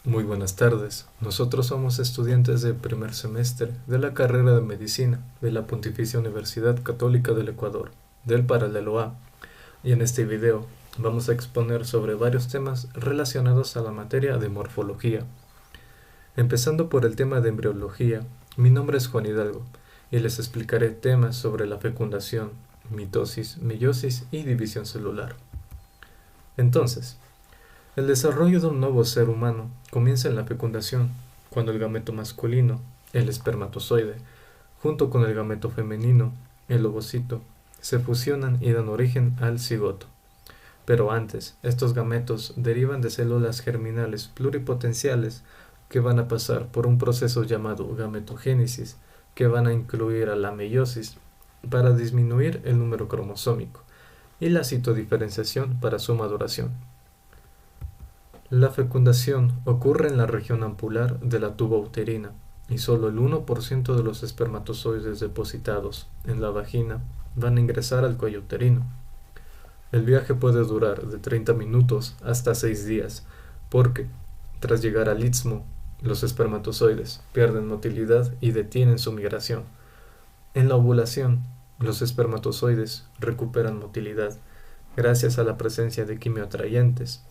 Muy buenas tardes. Nosotros somos estudiantes de primer semestre de la carrera de Medicina de la Pontificia Universidad Católica del Ecuador, del Paralelo A, y en este video vamos a exponer sobre varios temas relacionados a la materia de morfología. Empezando por el tema de embriología, mi nombre es Juan Hidalgo y les explicaré temas sobre la fecundación, mitosis, meiosis y división celular. Entonces, el desarrollo de un nuevo ser humano comienza en la fecundación, cuando el gameto masculino, el espermatozoide, junto con el gameto femenino, el ovocito, se fusionan y dan origen al cigoto. Pero antes, estos gametos derivan de células germinales pluripotenciales que van a pasar por un proceso llamado gametogénesis, que van a incluir a la meiosis para disminuir el número cromosómico y la citodiferenciación para su maduración. La fecundación ocurre en la región ampular de la tuba uterina y solo el 1% de los espermatozoides depositados en la vagina van a ingresar al cuello uterino. El viaje puede durar de 30 minutos hasta 6 días porque, tras llegar al istmo, los espermatozoides pierden motilidad y detienen su migración. En la ovulación, los espermatozoides recuperan motilidad gracias a la presencia de quimioatrayentes.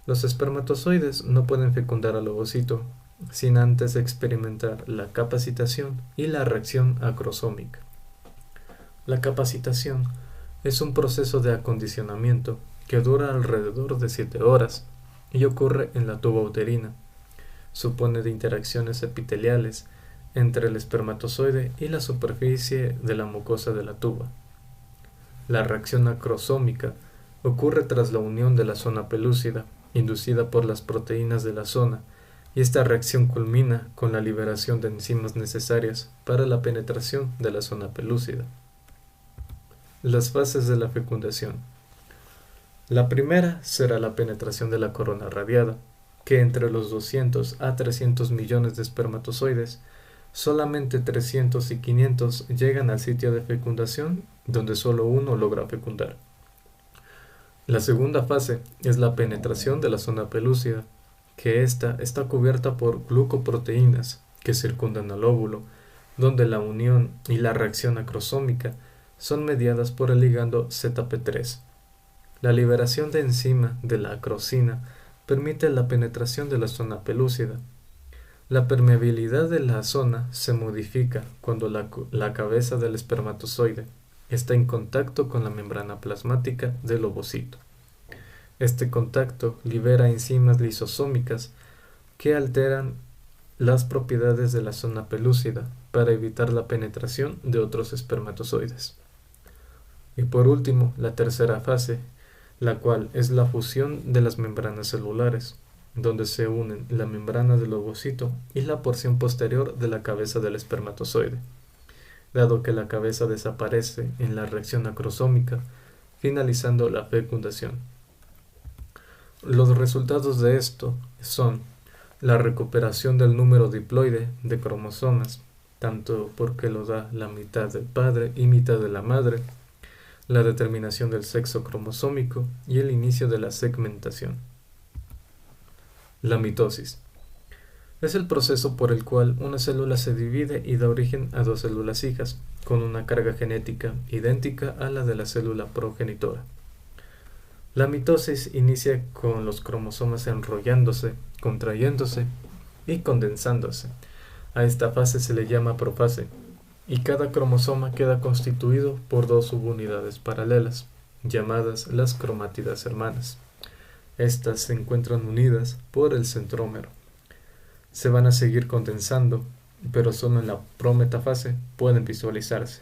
Los espermatozoides no pueden fecundar al ovocito sin antes experimentar la capacitación y la reacción acrosómica. La capacitación es un proceso de acondicionamiento que dura alrededor de 7 horas y ocurre en la tuba uterina. Supone de interacciones epiteliales entre el espermatozoide y la superficie de la mucosa de la tuba. La reacción acrosómica ocurre tras la unión de la zona pelúcida inducida por las proteínas de la zona, y esta reacción culmina con la liberación de enzimas necesarias para la penetración de la zona pelúcida. Las fases de la fecundación. La primera será la penetración de la corona radiada, que entre los 200 a 300 millones de espermatozoides, solamente 300 y 500 llegan al sitio de fecundación, donde solo uno logra fecundar. La segunda fase es la penetración de la zona pelúcida, que ésta está cubierta por glucoproteínas que circundan al óvulo, donde la unión y la reacción acrosómica son mediadas por el ligando ZP3. La liberación de enzima de la acrosina permite la penetración de la zona pelúcida. La permeabilidad de la zona se modifica cuando la cabeza del espermatozoide está en contacto con la membrana plasmática del ovocito. Este contacto libera enzimas lisosómicas que alteran las propiedades de la zona pelúcida para evitar la penetración de otros espermatozoides. Y por último, la tercera fase, la cual es la fusión de las membranas celulares, donde se unen la membrana del ovocito y la porción posterior de la cabeza del espermatozoide. Dado que la cabeza desaparece en la reacción acrosómica, finalizando la fecundación. Los resultados de esto son la recuperación del número diploide de cromosomas, tanto porque lo da la mitad del padre y mitad de la madre, la determinación del sexo cromosómico y el inicio de la segmentación. La mitosis. Es el proceso por el cual una célula se divide y da origen a dos células hijas, con una carga genética idéntica a la de la célula progenitora. La mitosis inicia con los cromosomas enrollándose, contrayéndose y condensándose. A esta fase se le llama profase, y cada cromosoma queda constituido por dos subunidades paralelas, llamadas las cromátidas hermanas. Estas se encuentran unidas por el centrómero. Se van a seguir condensando, pero solo en la prometafase pueden visualizarse.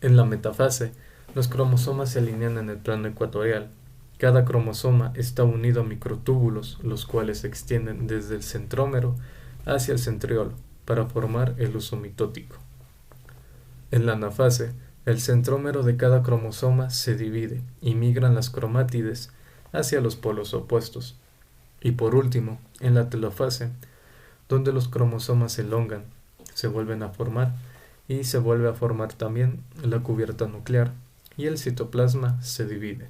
En la metafase, los cromosomas se alinean en el plano ecuatorial. Cada cromosoma está unido a microtúbulos, los cuales se extienden desde el centrómero hacia el centriolo para formar el huso mitótico. En la anafase, el centrómero de cada cromosoma se divide y migran las cromátides hacia los polos opuestos. Y por último, en la telofase, donde los cromosomas se elongan, se vuelven a formar y se vuelve a formar también la cubierta nuclear y el citoplasma se divide.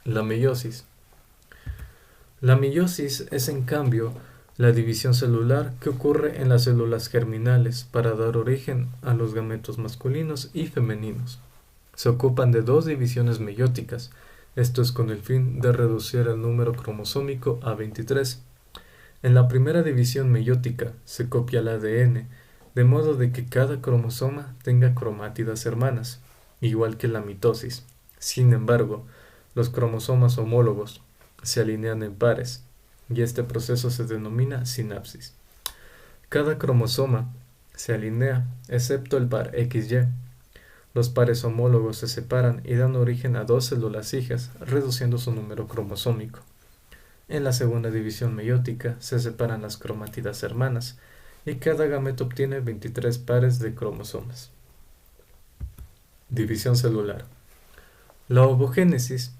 La meiosis. La meiosis es, en cambio, la división celular que ocurre en las células germinales para dar origen a los gametos masculinos y femeninos. Se ocupan de dos divisiones meióticas, esto es con el fin de reducir el número cromosómico a 23. En la primera división meiótica se copia el ADN, de modo de que cada cromosoma tenga cromátidas hermanas, igual que la mitosis. Sin embargo, los cromosomas homólogos se alinean en pares, y este proceso se denomina sinapsis. Cada cromosoma se alinea, excepto el par XY. Los pares homólogos se separan y dan origen a dos células hijas, reduciendo su número cromosómico. En la segunda división meiótica se separan las cromátidas hermanas y cada gameto obtiene 23 pares de cromosomas. División celular. La ovogénesis.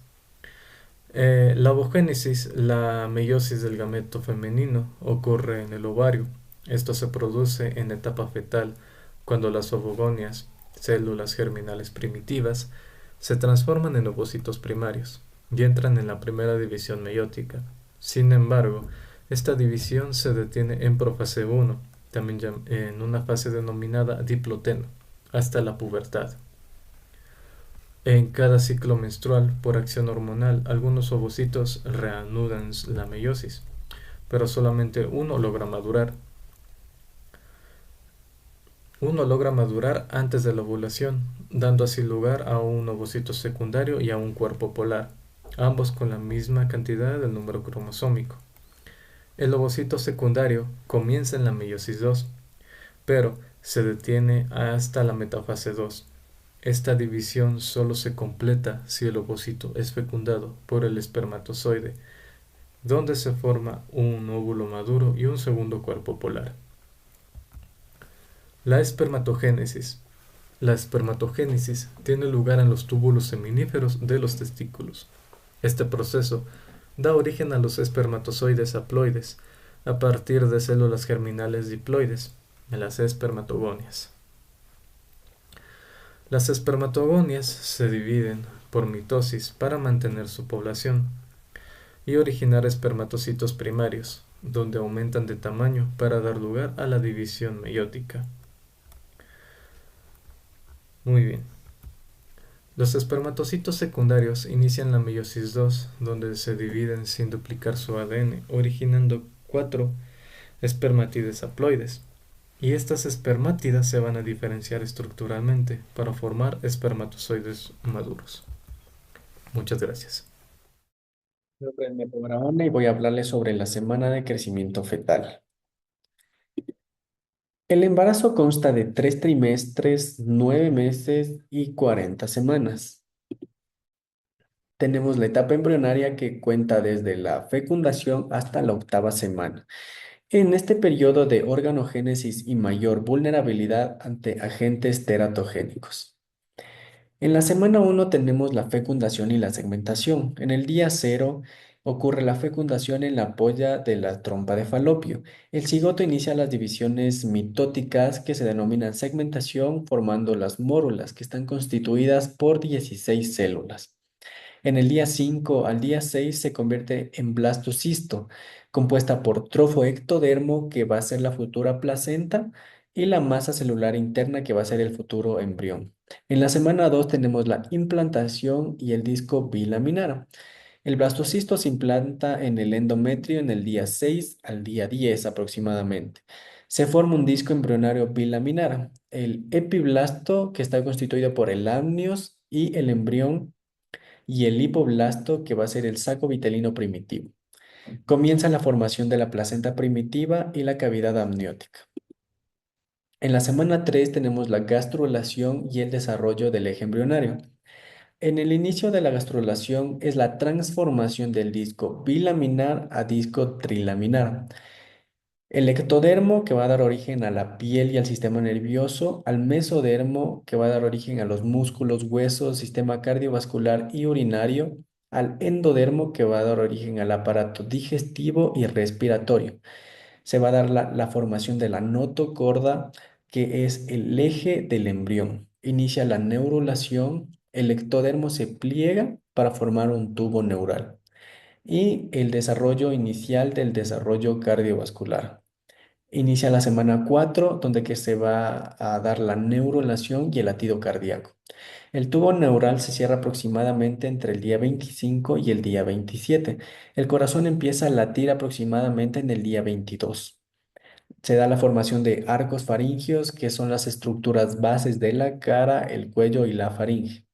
La meiosis del gameto femenino, ocurre en el ovario. Esto se produce en etapa fetal, cuando las ovogonias, células germinales primitivas, se transforman en ovocitos primarios y entran en la primera división meiótica. Sin embargo, esta división se detiene en profase 1, también en una fase denominada diploteno, hasta la pubertad. En cada ciclo menstrual, por acción hormonal, algunos ovocitos reanudan la meiosis, pero solamente uno logra madurar antes de la ovulación, dando así lugar a un ovocito secundario y a un cuerpo polar, ambos con la misma cantidad de número cromosómico. El ovocito secundario comienza en la meiosis 2, pero se detiene hasta la metafase 2. Esta división solo se completa si el ovocito es fecundado por el espermatozoide, donde se forma un óvulo maduro y un segundo cuerpo polar. La espermatogénesis. La espermatogénesis tiene lugar en los túbulos seminíferos de los testículos. Este proceso da origen a los espermatozoides haploides a partir de células germinales diploides, en las espermatogonias. Las espermatogonias se dividen por mitosis para mantener su población y originar espermatocitos primarios, donde aumentan de tamaño para dar lugar a la división meiótica. Muy bien. Los espermatocitos secundarios inician la meiosis 2, donde se dividen sin duplicar su ADN, originando 4 espermátides haploides. Y estas espermátidas se van a diferenciar estructuralmente para formar espermatozoides maduros. Muchas gracias. Mi nombre es Nepo Barahona y voy a hablarles sobre la semana de crecimiento fetal. El embarazo consta de 3 trimestres, 9 meses y 40 semanas. Tenemos la etapa embrionaria que cuenta desde la fecundación hasta la octava semana. En este periodo de organogénesis y mayor vulnerabilidad ante agentes teratogénicos. En la semana 1 tenemos la fecundación y la segmentación. En el día 0 ocurre la fecundación en la polla de la trompa de falopio. El cigoto inicia las divisiones mitóticas que se denominan segmentación, formando las mórulas, que están constituidas por 16 células. En el día 5 al día 6 se convierte en blastocisto, compuesta por trofoectodermo, que va a ser la futura placenta, y la masa celular interna, que va a ser el futuro embrión. En la semana 2 tenemos la implantación y el disco bilaminar. El blastocisto se implanta en el endometrio en el día 6 al día 10 aproximadamente. Se forma un disco embrionario bilaminar. El epiblasto, que está constituido por el amnios y el embrión, y el hipoblasto, que va a ser el saco vitelino primitivo. Comienza la formación de la placenta primitiva y la cavidad amniótica. En la semana 3 tenemos la gastrulación y el desarrollo del eje embrionario. En el inicio de la gastrulación es la transformación del disco bilaminar a disco trilaminar. El ectodermo, que va a dar origen a la piel y al sistema nervioso, al mesodermo, que va a dar origen a los músculos, huesos, sistema cardiovascular y urinario, al endodermo, que va a dar origen al aparato digestivo y respiratorio. Se va a dar la formación de la notocorda, que es el eje del embrión. Inicia la neurulación, el ectodermo se pliega para formar un tubo neural. y el desarrollo inicial del desarrollo cardiovascular. Inicia la semana 4, donde que se va a dar la neurulación y el latido cardíaco. El tubo neural se cierra aproximadamente entre el día 25 y el día 27. El corazón empieza a latir aproximadamente en el día 22. Se da la formación de arcos faringios, que son las estructuras bases de la cara, el cuello y la faringe.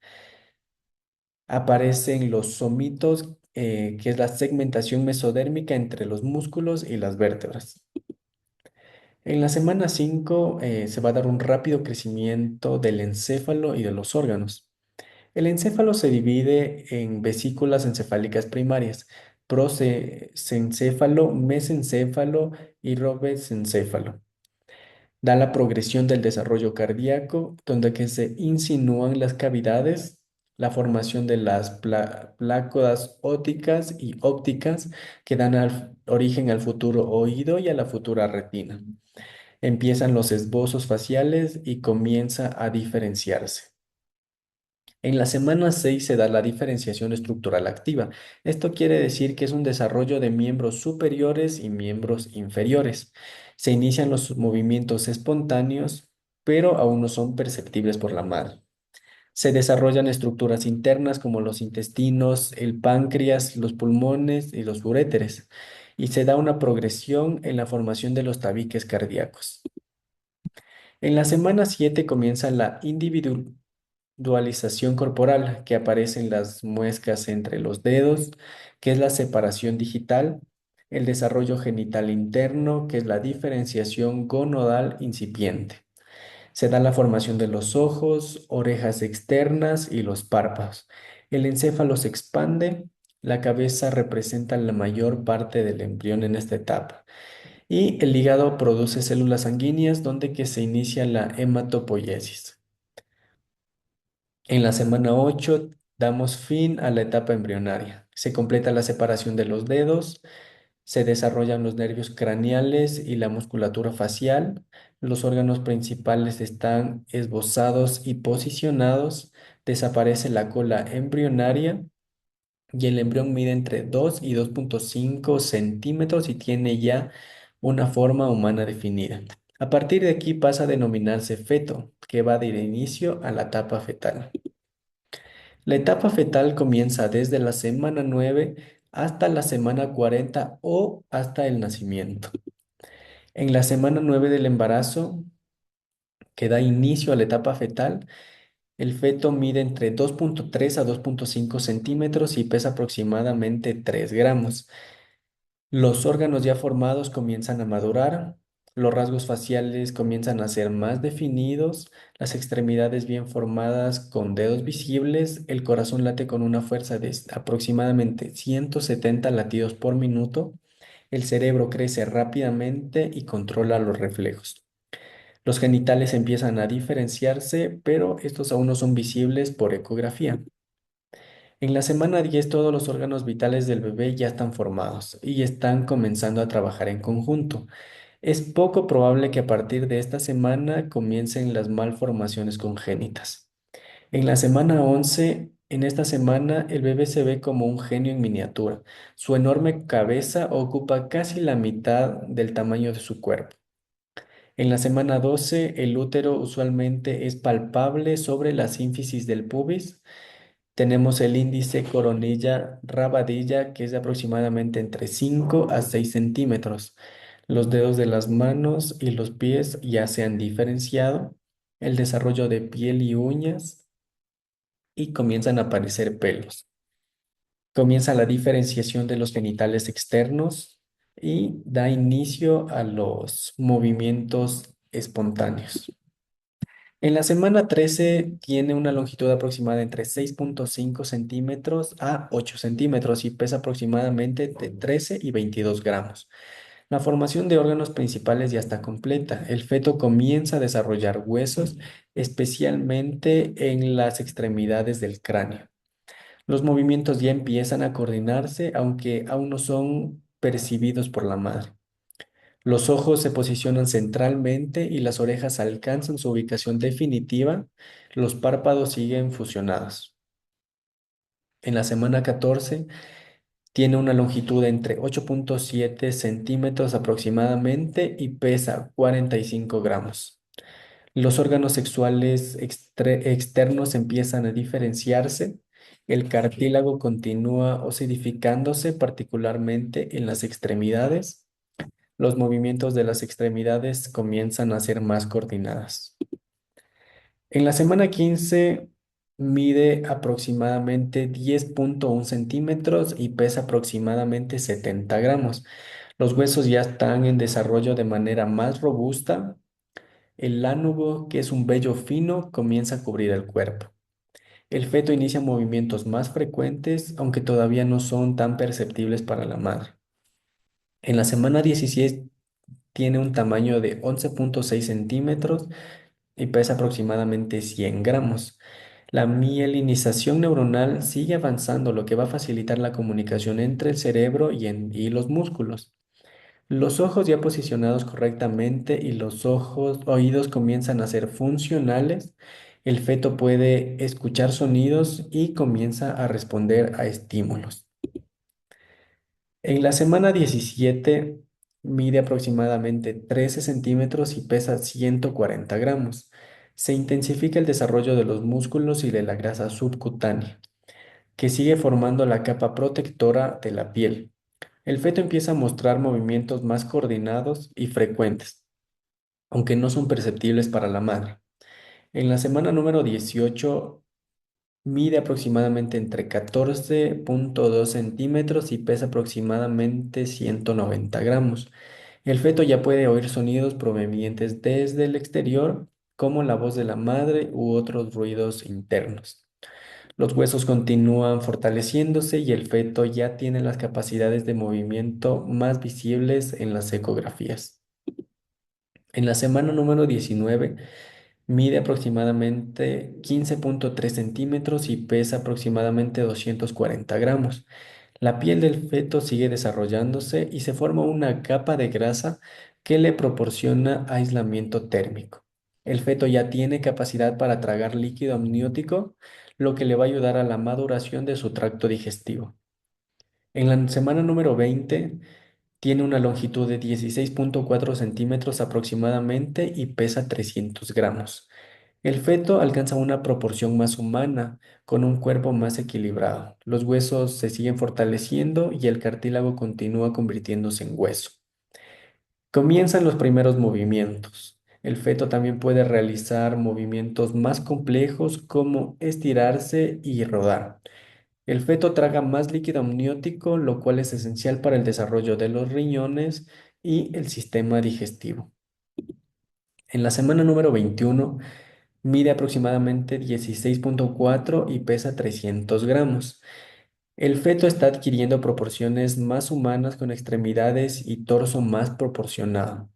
Aparecen los somitos, que es la segmentación mesodérmica entre los músculos y las vértebras. En la semana 5 se va a dar un rápido crecimiento del encéfalo y de los órganos. El encéfalo se divide en vesículas encefálicas primarias: prosencéfalo, mesencéfalo y robesencéfalo. Da la progresión del desarrollo cardíaco, donde que se insinúan las cavidades, la formación de las plácodas ópticas y ópticas que dan origen al futuro oído y a la futura retina. Empiezan los esbozos faciales y comienza a diferenciarse. En la semana 6 se da la diferenciación estructural activa. Esto quiere decir que es un desarrollo de miembros superiores y miembros inferiores. Se inician los movimientos espontáneos, pero aún no son perceptibles por la madre. Se desarrollan estructuras internas como los intestinos, el páncreas, los pulmones y los uréteres. Y se da una progresión en la formación de los tabiques cardíacos. En la semana 7 comienza la individualización corporal, que aparecen las muescas entre los dedos, que es la separación digital, el desarrollo genital interno, que es la diferenciación gonadal incipiente. Se da la formación de los ojos, orejas externas y los párpados. El encéfalo se expande, la cabeza representa la mayor parte del embrión en esta etapa. Y el hígado produce células sanguíneas donde que se inicia la hematopoiesis. En la semana 8 damos fin a la etapa embrionaria. Se completa la separación de los dedos, se desarrollan los nervios craneales y la musculatura facial. Los órganos principales están esbozados y posicionados. Desaparece la cola embrionaria y el embrión mide entre 2 y 2,5 centímetros y tiene ya una forma humana definida. A partir de aquí pasa a denominarse feto, que va a dar inicio a la etapa fetal. La etapa fetal comienza desde la semana 9 hasta la semana 40 o hasta el nacimiento. En la semana 9 del embarazo, que da inicio a la etapa fetal, el feto mide entre 2,3 a 2,5 centímetros y pesa aproximadamente 3 gramos. Los órganos ya formados comienzan a madurar, los rasgos faciales comienzan a ser más definidos, las extremidades bien formadas con dedos visibles, el corazón late con una fuerza de aproximadamente 170 latidos por minuto, el cerebro crece rápidamente y controla los reflejos. Los genitales empiezan a diferenciarse, pero estos aún no son visibles por ecografía. En la semana 10 todos los órganos vitales del bebé ya están formados y están comenzando a trabajar en conjunto. Es poco probable que a partir de esta semana comiencen las malformaciones congénitas. En la semana 11, en esta semana, el bebé se ve como un genio en miniatura. Su enorme cabeza ocupa casi la mitad del tamaño de su cuerpo. En la semana 12, el útero usualmente es palpable sobre la sínfisis del pubis. Tenemos el índice coronilla rabadilla, que es de aproximadamente entre 5 a 6 centímetros. Los dedos de las manos y los pies ya se han diferenciado. El desarrollo de piel y uñas, y comienzan a aparecer pelos. Comienza la diferenciación de los genitales externos y da inicio a los movimientos espontáneos. En la semana 13 tiene una longitud aproximada entre 6,5 centímetros a 8 centímetros y pesa aproximadamente de 13 y 22 gramos. La formación de órganos principales ya está completa. El feto comienza a desarrollar huesos, especialmente en las extremidades del cráneo. Los movimientos ya empiezan a coordinarse, aunque aún no son percibidos por la madre. Los ojos se posicionan centralmente y las orejas alcanzan su ubicación definitiva. Los párpados siguen fusionados. En la semana 14 Tiene una longitud de entre 8.7 centímetros aproximadamente y pesa 45 gramos. Los órganos sexuales externos empiezan a diferenciarse. El cartílago continúa osidificándose, particularmente en las extremidades. Los movimientos de las extremidades comienzan a ser más coordinadas. En la semana 15 mide aproximadamente 10.1 centímetros y pesa aproximadamente 70 gramos. Los huesos ya están en desarrollo de manera más robusta. El lánugo, que es un vello fino, comienza a cubrir el cuerpo. El feto inicia movimientos más frecuentes, aunque todavía no son tan perceptibles para la madre. En la semana 16 tiene un tamaño de 11.6 centímetros y pesa aproximadamente 100 gramos. La mielinización neuronal sigue avanzando, lo que va a facilitar la comunicación entre el cerebro y los músculos. Los ojos ya posicionados correctamente y los oídos comienzan a ser funcionales. El feto puede escuchar sonidos y comienza a responder a estímulos. En la semana 17 mide aproximadamente 13 centímetros y pesa 140 gramos. Se intensifica el desarrollo de los músculos y de la grasa subcutánea, que sigue formando la capa protectora de la piel. El feto empieza a mostrar movimientos más coordinados y frecuentes, aunque no son perceptibles para la madre. En la semana número 18 mide aproximadamente entre 14.2 centímetros y pesa aproximadamente 190 gramos. El feto ya puede oír sonidos provenientes desde el exterior, como la voz de la madre u otros ruidos internos. Los huesos continúan fortaleciéndose y el feto ya tiene las capacidades de movimiento más visibles en las ecografías. En la semana número 19 mide aproximadamente 15.3 centímetros y pesa aproximadamente 240 gramos. La piel del feto sigue desarrollándose y se forma una capa de grasa que le proporciona aislamiento térmico. El feto ya tiene capacidad para tragar líquido amniótico, lo que le va a ayudar a la maduración de su tracto digestivo. En la semana número 20 tiene una longitud de 16.4 centímetros aproximadamente y pesa 300 gramos. El feto alcanza una proporción más humana, con un cuerpo más equilibrado. Los huesos se siguen fortaleciendo y el cartílago continúa convirtiéndose en hueso. Comienzan los primeros movimientos. El feto también puede realizar movimientos más complejos como estirarse y rodar. El feto traga más líquido amniótico, lo cual es esencial para el desarrollo de los riñones y el sistema digestivo. En la semana número 21 mide aproximadamente 16.4 y pesa 300 gramos. El feto está adquiriendo proporciones más humanas con extremidades y torso más proporcionado,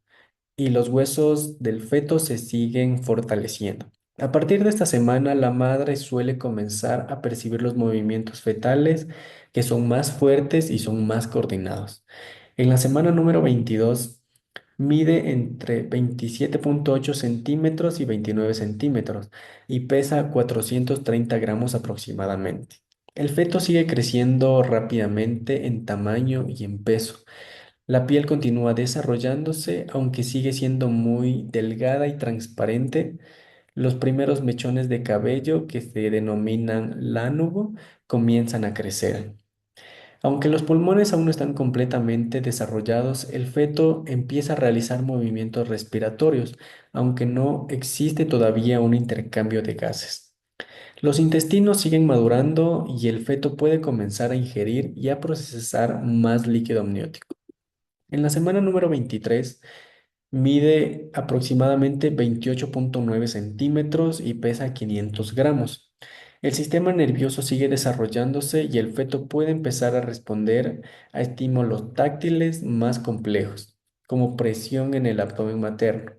y los huesos del feto se siguen fortaleciendo. A partir de esta semana, la madre suele comenzar a percibir los movimientos fetales que son más fuertes y son más coordinados. En la semana número 22, mide entre 27.8 centímetros y 29 centímetros y pesa 430 gramos aproximadamente. El feto sigue creciendo rápidamente en tamaño y en peso. La piel continúa desarrollándose, aunque sigue siendo muy delgada y transparente. Los primeros mechones de cabello, que se denominan lánugo, comienzan a crecer. Aunque los pulmones aún no están completamente desarrollados, el feto empieza a realizar movimientos respiratorios, aunque no existe todavía un intercambio de gases. Los intestinos siguen madurando y el feto puede comenzar a ingerir y a procesar más líquido amniótico. En la semana número 23 mide aproximadamente 28.9 centímetros y pesa 500 gramos. El sistema nervioso sigue desarrollándose y el feto puede empezar a responder a estímulos táctiles más complejos, como presión en el abdomen materno.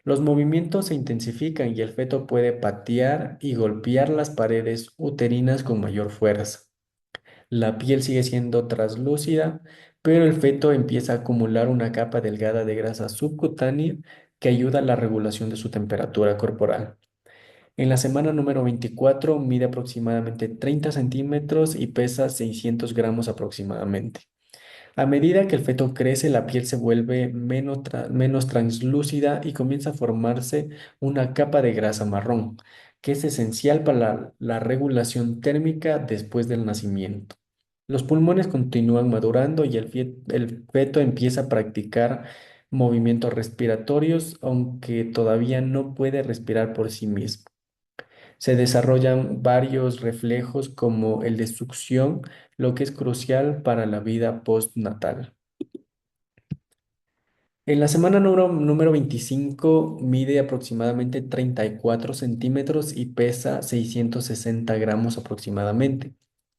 Los movimientos se intensifican y el feto puede patear y golpear las paredes uterinas con mayor fuerza. La piel sigue siendo translúcida, pero el feto empieza a acumular una capa delgada de grasa subcutánea que ayuda a la regulación de su temperatura corporal. En la semana número 24 mide aproximadamente 30 centímetros y pesa 600 gramos aproximadamente. A medida que el feto crece, la piel se vuelve menos translúcida y comienza a formarse una capa de grasa marrón, que es esencial para la regulación térmica después del nacimiento. Los pulmones continúan madurando y el feto empieza a practicar movimientos respiratorios, aunque todavía no puede respirar por sí mismo. Se desarrollan varios reflejos como el de succión, lo que es crucial para la vida postnatal. En la semana número 25 mide aproximadamente 34 centímetros y pesa 660 gramos aproximadamente.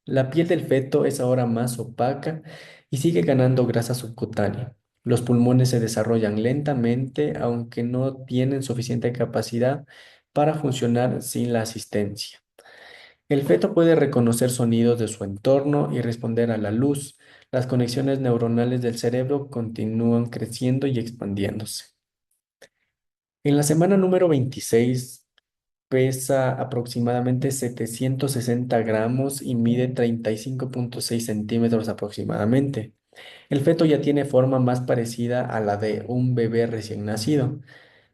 La piel del feto es ahora más opaca y sigue ganando grasa subcutánea. Los pulmones se desarrollan lentamente, aunque no tienen suficiente capacidad para funcionar sin la asistencia. El feto puede reconocer sonidos de su entorno y responder a la luz. Las conexiones neuronales del cerebro continúan creciendo y expandiéndose. En la semana número 26 pesa aproximadamente 760 gramos y mide 35,6 centímetros aproximadamente. El feto ya tiene forma más parecida a la de un bebé recién nacido.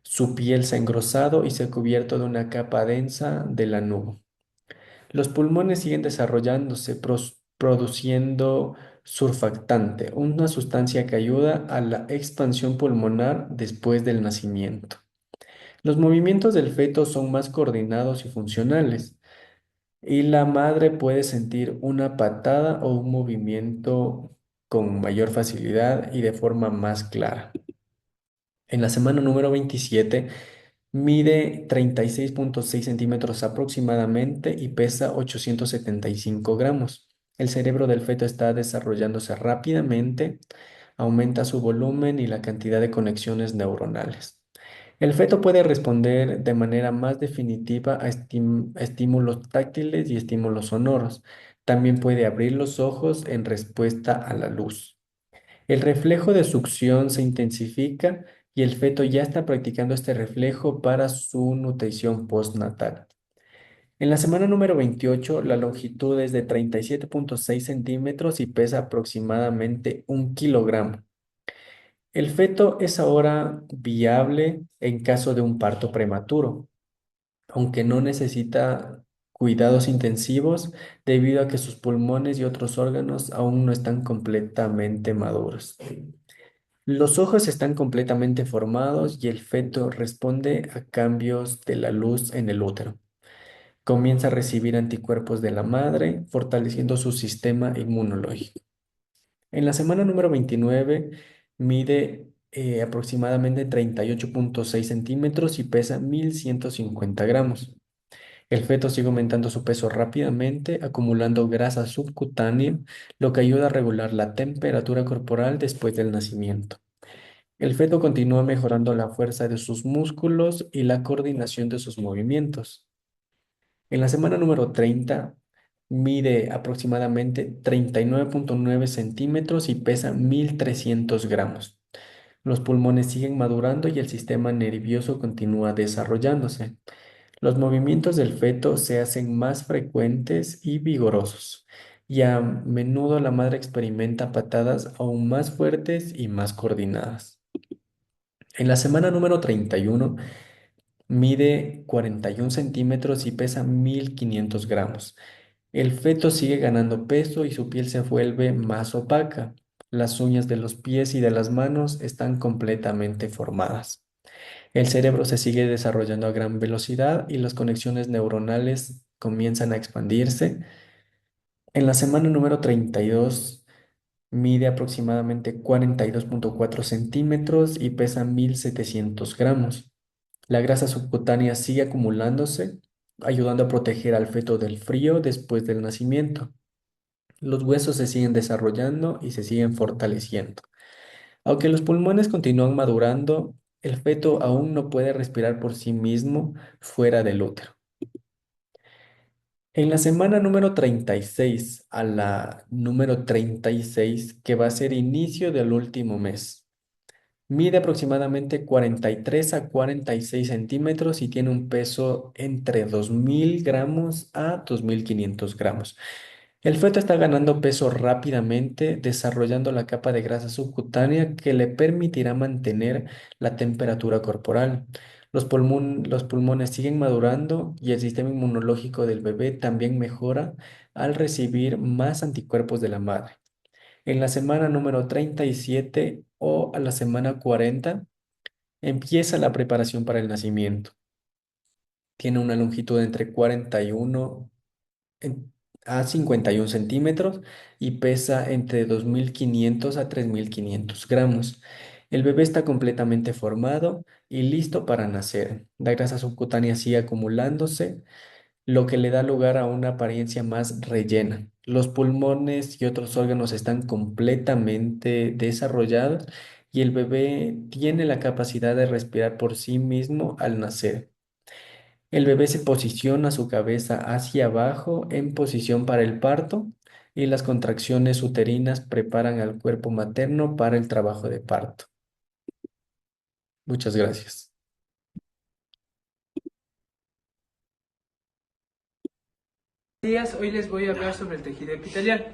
Su piel se ha engrosado y se ha cubierto de una capa densa de lanugo. Los pulmones siguen desarrollándose, produciendo surfactante, una sustancia que ayuda a la expansión pulmonar después del nacimiento. Los movimientos del feto son más coordinados y funcionales, y la madre puede sentir una patada o un movimiento con mayor facilidad y de forma más clara. En la semana número 27 mide 36,6 centímetros aproximadamente y pesa 875 gramos. El cerebro del feto está desarrollándose rápidamente, aumenta su volumen y la cantidad de conexiones neuronales. El feto puede responder de manera más definitiva a estímulos táctiles y estímulos sonoros. También puede abrir los ojos en respuesta a la luz. El reflejo de succión se intensifica y el feto ya está practicando este reflejo para su nutrición postnatal. En la semana número 28, la longitud es de 37,6 centímetros y pesa aproximadamente 1 kilogramo. El feto es ahora viable en caso de un parto prematuro, aunque no necesita cuidados intensivos debido a que sus pulmones y otros órganos aún no están completamente maduros. Los ojos están completamente formados y el feto responde a cambios de la luz en el útero. Comienza a recibir anticuerpos de la madre, fortaleciendo su sistema inmunológico. En la semana número 29 mide aproximadamente 38,6 centímetros y pesa 1.150 gramos. El feto sigue aumentando su peso rápidamente, acumulando grasa subcutánea, lo que ayuda a regular la temperatura corporal después del nacimiento. El feto continúa mejorando la fuerza de sus músculos y la coordinación de sus movimientos. En la semana número 30 mide aproximadamente 39,9 centímetros y pesa 1.300 gramos. Los pulmones siguen madurando y el sistema nervioso continúa desarrollándose. Los movimientos del feto se hacen más frecuentes y vigorosos, y a menudo la madre experimenta patadas aún más fuertes y más coordinadas. En la semana número 31 mide 41 centímetros y pesa 1.500 gramos. El feto sigue ganando peso y su piel se vuelve más opaca. Las uñas de los pies y de las manos están completamente formadas. El cerebro se sigue desarrollando a gran velocidad y las conexiones neuronales comienzan a expandirse. En la semana número 32 mide aproximadamente 42,4 centímetros y pesa 1.700 gramos. La grasa subcutánea sigue acumulándose, ayudando a proteger al feto del frío después del nacimiento. Los huesos se siguen desarrollando y se siguen fortaleciendo. Aunque los pulmones continúan madurando, el feto aún no puede respirar por sí mismo fuera del útero. En la semana número 36 a la número 36, que va a ser inicio del último mes, Mide aproximadamente 43 a 46 centímetros y tiene un peso entre 2.000 gramos a 2.500 gramos. El feto está ganando peso rápidamente, desarrollando la capa de grasa subcutánea que le permitirá mantener la temperatura corporal. Los pulmones siguen madurando y el sistema inmunológico del bebé también mejora al recibir más anticuerpos de la madre. En la semana número 37 o a la semana 40 empieza la preparación para el nacimiento. Tiene una longitud de entre 41 en- a 51 centímetros y pesa entre 2.500 a 3.500 gramos. El bebé está completamente formado y listo para nacer. La grasa subcutánea sigue acumulándose, lo que le da lugar a una apariencia más rellena. Los pulmones y otros órganos están completamente desarrollados y el bebé tiene la capacidad de respirar por sí mismo al nacer. El bebé se posiciona su cabeza hacia abajo en posición para el parto y las contracciones uterinas preparan al cuerpo materno para el trabajo de parto. Muchas gracias. Días, hoy les voy a hablar sobre el tejido epitelial.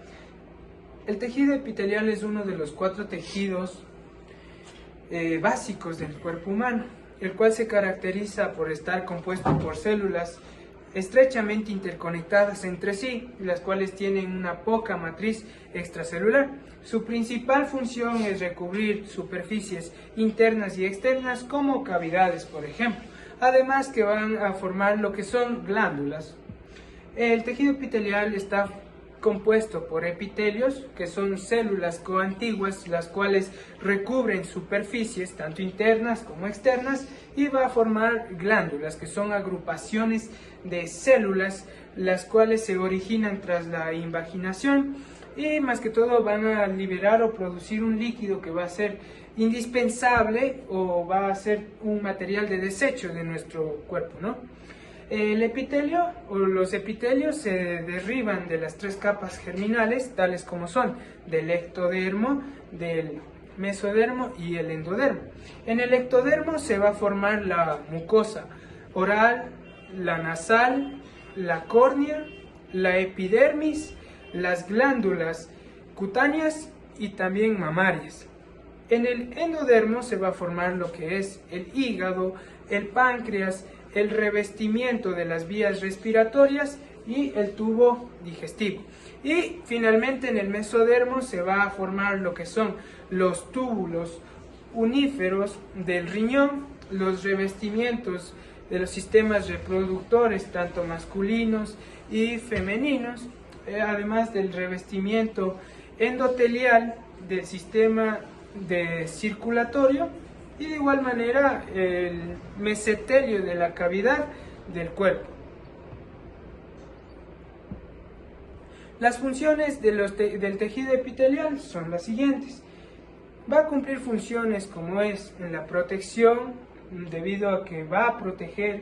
El tejido epitelial es uno de los 4 tejidos básicos del cuerpo humano, el cual se caracteriza por estar compuesto por células estrechamente interconectadas entre sí, las cuales tienen una poca matriz extracelular. Su principal función es recubrir superficies internas y externas como cavidades, por ejemplo, además que van a formar lo que son glándulas. El tejido epitelial está compuesto por epitelios, que son células coantiguas, las cuales recubren superficies tanto internas como externas, y va a formar glándulas, que son agrupaciones de células, las cuales se originan tras la invaginación y más que todo van a liberar o producir un líquido que va a ser indispensable o va a ser un material de desecho de nuestro cuerpo, ¿no? El epitelio o los epitelios se derivan de las 3 capas germinales, tales como son del ectodermo, del mesodermo y el endodermo. En el ectodermo se va a formar la mucosa oral, la nasal, la córnea, la epidermis, las glándulas cutáneas y también mamarias. En el endodermo se va a formar lo que es el hígado, el páncreas, el revestimiento de las vías respiratorias y el tubo digestivo. Y finalmente en el mesodermo se va a formar lo que son los túbulos uníferos del riñón, los revestimientos de los sistemas reproductores, tanto masculinos y femeninos, además del revestimiento endotelial del sistema circulatorio y de igual manera el mesenterio de la cavidad del cuerpo. Las funciones del tejido epitelial son las siguientes. Va a cumplir funciones como es en la protección, debido a que va a proteger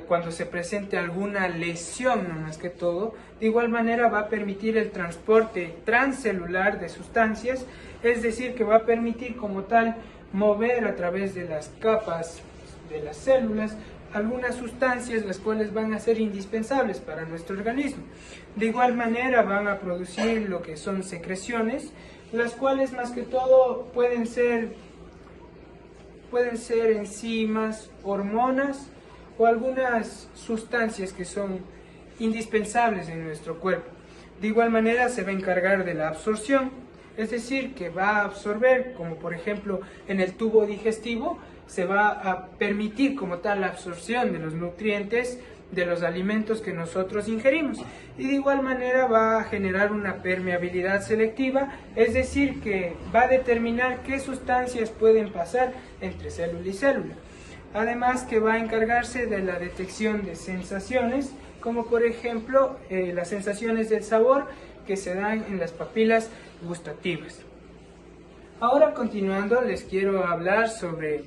cuando se presente alguna lesión, no más que todo. De igual manera va a permitir el transporte transcelular de sustancias, es decir, que va a permitir como tal mover a través de las capas de las células algunas sustancias las cuales van a ser indispensables para nuestro organismo. De igual manera van a producir lo que son secreciones, las cuales más que todo pueden ser enzimas, hormonas o algunas sustancias que son indispensables en nuestro cuerpo. De igual manera se va a encargar de la absorción, es decir, que va a absorber, como por ejemplo en el tubo digestivo, se va a permitir como tal la absorción de los nutrientes de los alimentos que nosotros ingerimos. Y de igual manera va a generar una permeabilidad selectiva, es decir, que va a determinar qué sustancias pueden pasar entre célula y célula. Además que va a encargarse de la detección de sensaciones, como por ejemplo las sensaciones del sabor que se dan en las papilas gustativas. Ahora continuando les quiero hablar sobre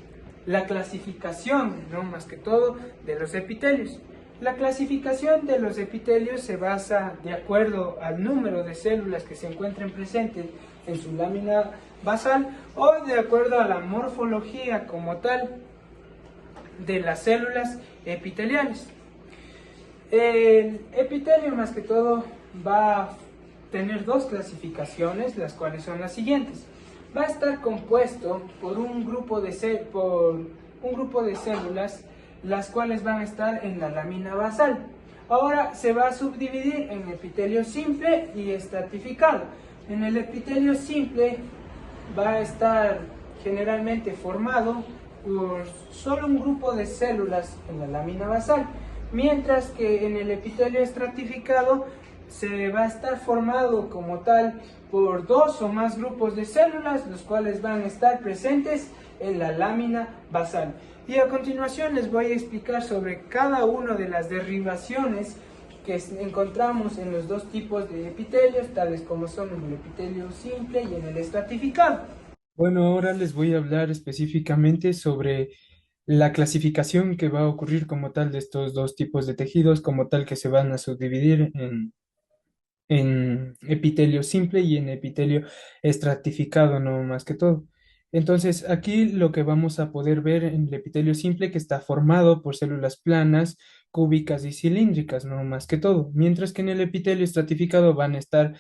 la clasificación, no más que todo, de los epitelios. La clasificación de los epitelios se basa de acuerdo al número de células que se encuentren presentes en su lámina basal o de acuerdo a la morfología como tal de las células epiteliales. El epitelio más que todo va a tener dos clasificaciones, las cuales son las siguientes. Va a estar compuesto por un grupo de células, las cuales van a estar en la lámina basal. Ahora se va a subdividir en epitelio simple y estratificado. En el epitelio simple va a estar generalmente formado por solo un grupo de células en la lámina basal, mientras que en el epitelio estratificado se va a estar formado como tal por dos o más grupos de células, los cuales van a estar presentes en la lámina basal. Y a continuación les voy a explicar sobre cada una de las derivaciones que encontramos en los dos tipos de epitelios, tales como son en el epitelio simple y en el estratificado. Bueno, ahora les voy a hablar específicamente sobre la clasificación que va a ocurrir como tal de estos dos tipos de tejidos, como tal que se van a subdividir en epitelio simple y en epitelio estratificado, no más que todo. Entonces, aquí lo que vamos a poder ver en el epitelio simple que está formado por células planas, cúbicas y cilíndricas, no más que todo, mientras que en el epitelio estratificado van a estar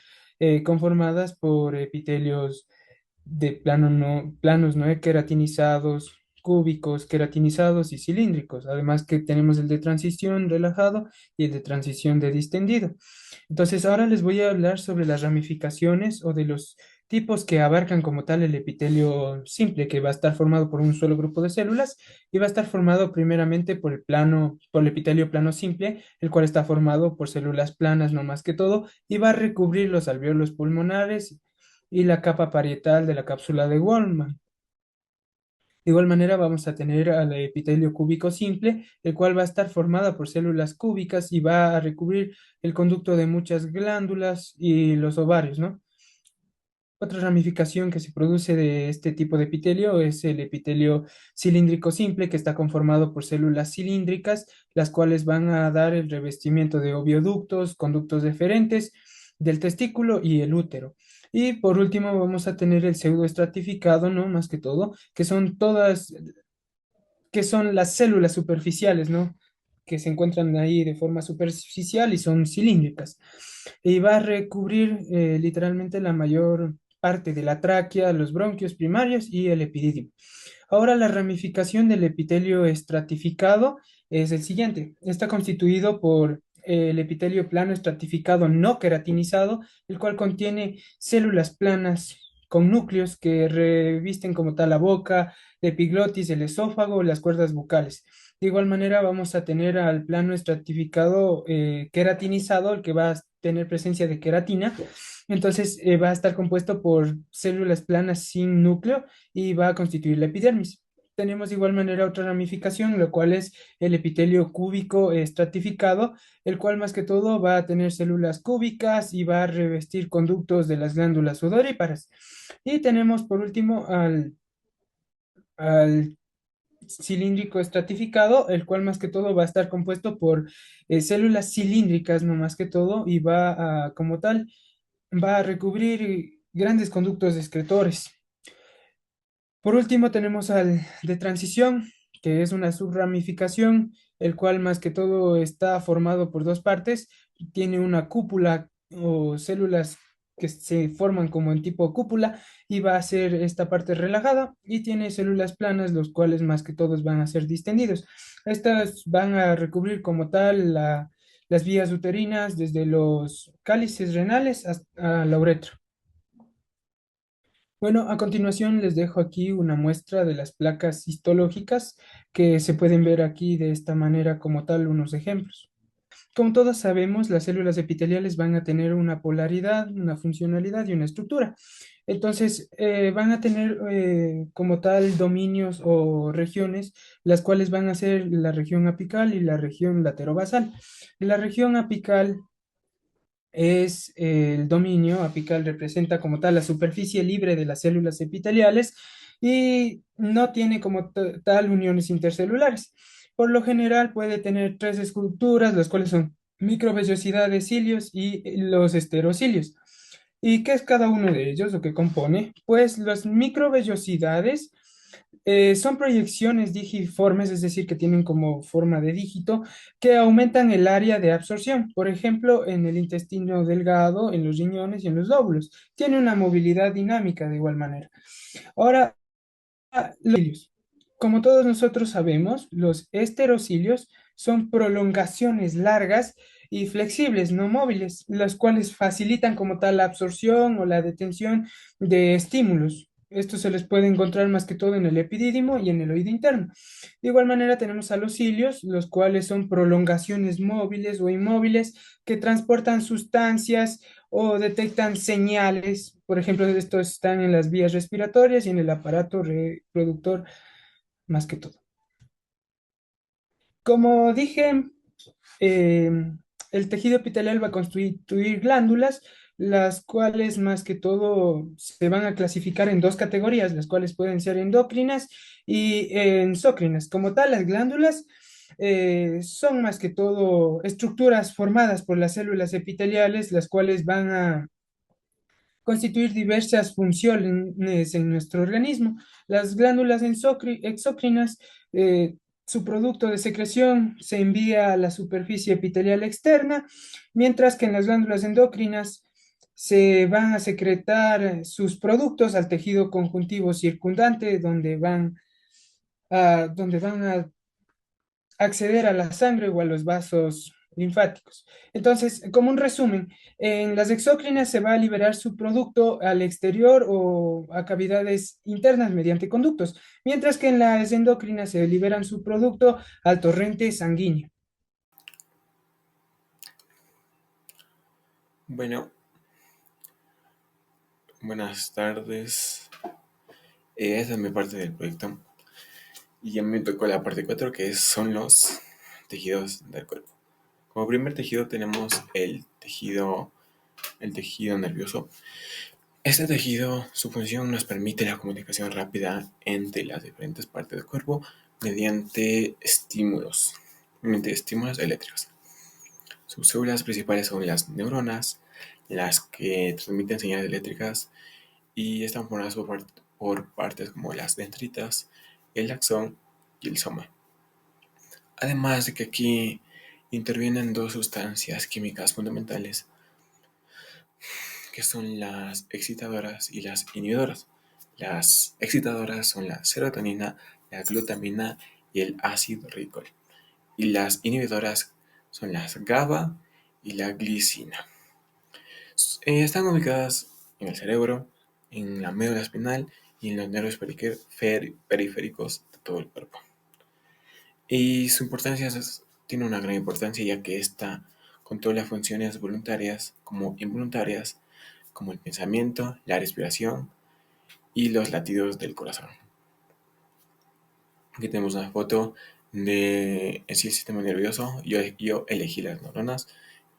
conformadas por epitelios de planos no queratinizados, cúbicos, queratinizados y cilíndricos. Además que tenemos el de transición relajado y el de transición de distendido. Entonces, ahora les voy a hablar sobre las ramificaciones o de los tipos que abarcan como tal el epitelio simple, que va a estar formado por un solo grupo de células y va a estar formado primeramente por el epitelio plano simple, el cual está formado por células planas no más que todo y va a recubrir los alvéolos pulmonares y la capa parietal de la cápsula de Wolman. De igual manera vamos a tener al epitelio cúbico simple, el cual va a estar formada por células cúbicas y va a recubrir el conducto de muchas glándulas y los ovarios, ¿no? Otra ramificación que se produce de este tipo de epitelio es el epitelio cilíndrico simple, que está conformado por células cilíndricas, las cuales van a dar el revestimiento de ovioductos, conductos deferentes del testículo y el útero. Y por último vamos a tener el pseudoestratificado, ¿no? Más que todo, que son las células superficiales, ¿no? Que se encuentran ahí de forma superficial y son cilíndricas. Y va a recubrir literalmente la mayor parte de la tráquea, los bronquios primarios y el epidídimo. Ahora la ramificación del epitelio estratificado es el siguiente. Está constituido por el epitelio plano estratificado no queratinizado, el cual contiene células planas con núcleos que revisten como tal la boca, la epiglotis, el esófago, las cuerdas bucales. De igual manera vamos a tener al plano estratificado queratinizado, el que va a tener presencia de queratina. Entonces va a estar compuesto por células planas sin núcleo y va a constituir la epidermis. Tenemos de igual manera otra ramificación, lo cual es el epitelio cúbico estratificado, el cual más que todo va a tener células cúbicas y va a revestir conductos de las glándulas sudoríparas. Y tenemos por último al cilíndrico estratificado, el cual más que todo va a estar compuesto por células cilíndricas, no más que todo, y va a, como tal, va a recubrir grandes conductos excretores. Por último, tenemos al de transición, que es una subramificación, el cual más que todo está formado por dos partes. Tiene una cúpula o células que se forman como en tipo cúpula y va a ser esta parte relajada y tiene células planas, los cuales más que todos van a ser distendidos. Estas van a recubrir como tal las vías uterinas desde los cálices renales hasta la uretra. Bueno, a continuación les dejo aquí una muestra de las placas histológicas que se pueden ver aquí de esta manera como tal unos ejemplos. Como todos sabemos, las células epiteliales van a tener una polaridad, una funcionalidad y una estructura. Entonces, van a tener como tal dominios o regiones, las cuales van a ser la región apical y la región laterobasal. La región apical es el dominio apical, representa como tal la superficie libre de las células epiteliales y no tiene como tal uniones intercelulares. Por lo general puede tener tres estructuras, las cuales son microvellosidad de cilios y los esterocilios. ¿Y qué es cada uno de ellos, lo que compone? Pues las microvellosidades son proyecciones digiformes, es decir, que tienen como forma de dígito, que aumentan el área de absorción. Por ejemplo, en el intestino delgado, en los riñones y en los lóbulos. Tiene una movilidad dinámica de igual manera. Ahora, los cilios. Como todos nosotros sabemos, los esterocilios son prolongaciones largas y flexibles, no móviles, las cuales facilitan como tal la absorción o la detención de estímulos. Esto se les puede encontrar más que todo en el epidídimo y en el oído interno. De igual manera tenemos a los cilios, los cuales son prolongaciones móviles o inmóviles que transportan sustancias o detectan señales. Por ejemplo, estos están en las vías respiratorias y en el aparato reproductor más que todo. Como dije, eh, el tejido epitelial va a constituir glándulas, las cuales más que todo se van a clasificar en dos categorías, las cuales pueden ser endocrinas y exócrinas. Como tal, las glándulas son más que todo estructuras formadas por las células epiteliales, las cuales van a constituir diversas funciones en nuestro organismo. Las glándulas exócrinas, su producto de secreción se envía a la superficie epitelial externa, mientras que en las glándulas endocrinas se van a secretar sus productos al tejido conjuntivo circundante, donde van a acceder a la sangre o a los vasos linfáticos. Entonces, como un resumen, en las exócrinas se va a liberar su producto al exterior o a cavidades internas mediante conductos, mientras que en las endocrinas se liberan su producto al torrente sanguíneo. Bueno, buenas tardes. Esa es mi parte del proyecto. Y ya me tocó la parte 4, que son los tejidos del cuerpo. Como primer tejido tenemos el tejido nervioso. Este tejido, su función nos permite la comunicación rápida entre las diferentes partes del cuerpo mediante estímulos eléctricos. Sus células principales son las neuronas, las que transmiten señales eléctricas y están formadas por partes como las dendritas, el axón y el soma. Además de que aquí intervienen dos sustancias químicas fundamentales, que son las excitadoras y las inhibidoras. Las excitadoras son la serotonina, la glutamina y el ácido rico. Y las inhibidoras son las GABA y la glicina. Están ubicadas en el cerebro, en la médula espinal y en los nervios periféricos de todo el cuerpo. Y su importancia tiene una gran importancia, ya que esta controla funciones voluntarias como involuntarias, como el pensamiento, la respiración y los latidos del corazón. Aquí tenemos una foto de el sistema nervioso. Yo elegí las neuronas,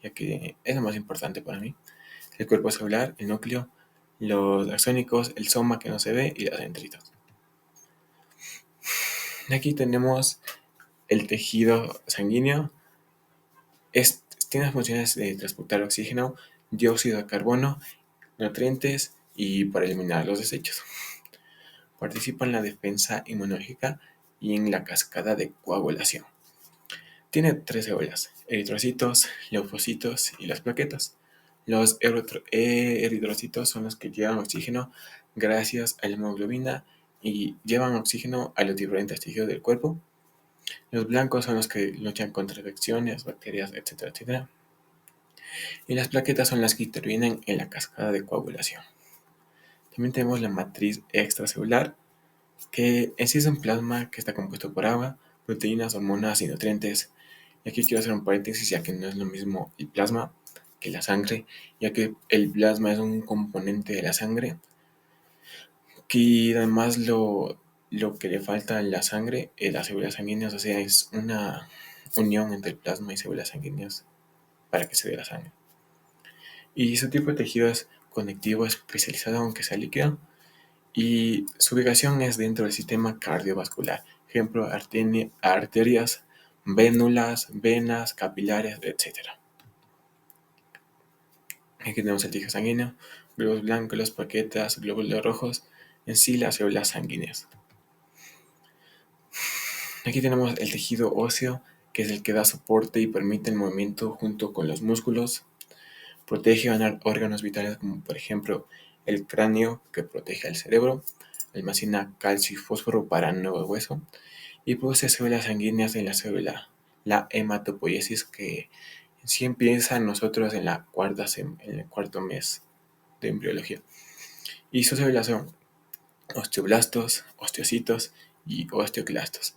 ya que es lo más importante para mí. El cuerpo celular, el núcleo, los axónicos, el soma que no se ve y las dendritas. Aquí tenemos el tejido sanguíneo. Tiene funciones de transportar oxígeno, dióxido de carbono, nutrientes y para eliminar los desechos. Participa en la defensa inmunológica y en la cascada de coagulación. Tiene 3 células: eritrocitos, linfocitos y las plaquetas. Los eritrocitos son los que llevan oxígeno gracias a la hemoglobina y llevan oxígeno a los diferentes tejidos del cuerpo. Los blancos son los que luchan contra infecciones, bacterias, etcétera, etcétera. Y las plaquetas son las que intervienen en la cascada de coagulación. También tenemos la matriz extracelular, que en sí es un plasma que está compuesto por agua, proteínas, hormonas y nutrientes. Y aquí quiero hacer un paréntesis, ya que no es lo mismo el plasma que la sangre, ya que el plasma es un componente de la sangre, que además lo que le falta a la sangre, las células sanguíneas, o sea, es una unión entre el plasma y células sanguíneas para que se dé la sangre. Y su tipo de tejido es conectivo especializado, aunque sea líquido, y su ubicación es dentro del sistema cardiovascular. Ejemplo, arterias, vénulas, venas, capilares, etc. Aquí tenemos el tejido sanguíneo. glóbulos blancos, las plaquetas, glóbulos rojos, en sí las células sanguíneas. Aquí tenemos el tejido óseo, que es el que da soporte y permite el movimiento junto con los músculos. Protege órganos vitales como por ejemplo el cráneo, que protege al cerebro. Almacena calcio y fósforo para nuevo hueso. Y produce células sanguíneas en la célula, la hematopoiesis, que en sí empieza en nosotros en en el cuarto mes de embriología. Y sus células son osteoblastos, osteocitos y osteoclastos.